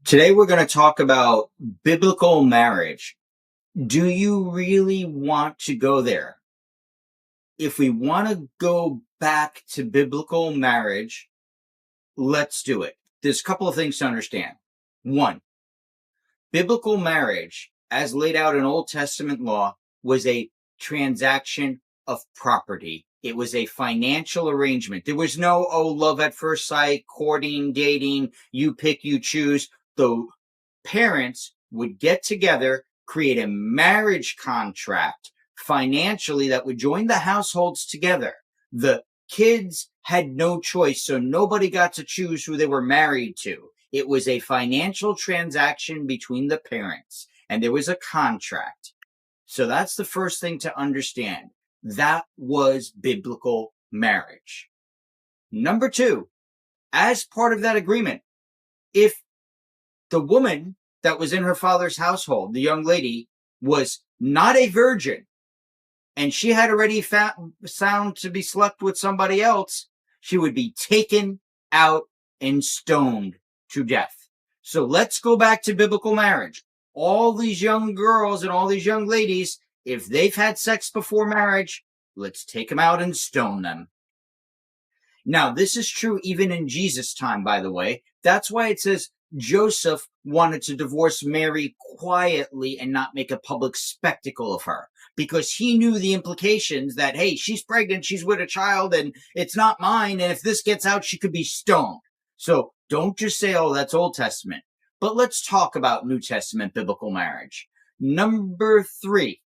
Today, we're going to talk about biblical marriage. Do you really want to go there? If we want to go back to biblical marriage, let's do it. There's a couple of things to understand. One, biblical marriage, as laid out in Old Testament law, was a transaction of property. It was a financial arrangement. There was no, love at first sight, courting, dating, you pick, you choose. The parents would get together, create a marriage contract financially that would join the households together. The kids had no choice, so nobody got to choose who they were married to. It was a financial transaction between the parents, and there was a contract. So that's the first thing to understand. That was biblical marriage. Number two, as part of that agreement, if the woman that was in her father's household, the young lady, was not a virgin, and she had already found to be slept with somebody else, she would be taken out and stoned to death. So let's go back to biblical marriage. All these young girls and all these young ladies, if they've had sex before marriage, let's take them out and stone them. Now, this is true even in Jesus' time, by the way. That's why it says Joseph wanted to divorce Mary quietly and not make a public spectacle of her, because he knew the implications that, hey, she's pregnant, she's with a child, and it's not mine, and if this gets out, she could be stoned. So don't just say, oh, that's Old Testament. But let's talk about New Testament biblical marriage. Number three,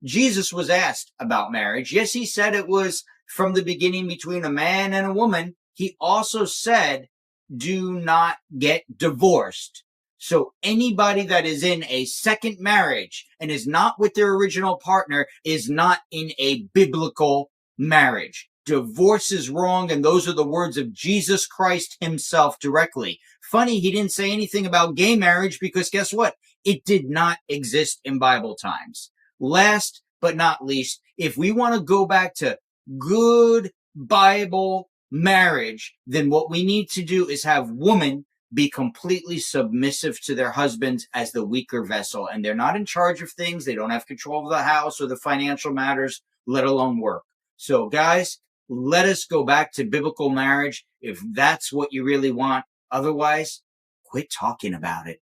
Jesus was asked about marriage. Yes, he said it was from the beginning between a man and a woman. He also said, do not get divorced. So anybody that is in a second marriage and is not with their original partner is not in a biblical marriage. Divorce is wrong, and those are the words of Jesus Christ himself directly. Funny, he didn't say anything about gay marriage, because guess what? It did not exist in Bible times. Last but not least, if we want to go back to good Bible marriage, then what we need to do is have women be completely submissive to their husbands as the weaker vessel. And they're not in charge of things. They don't have control of the house or the financial matters, let alone work. So guys, let us go back to biblical marriage if that's what you really want. Otherwise, quit talking about it.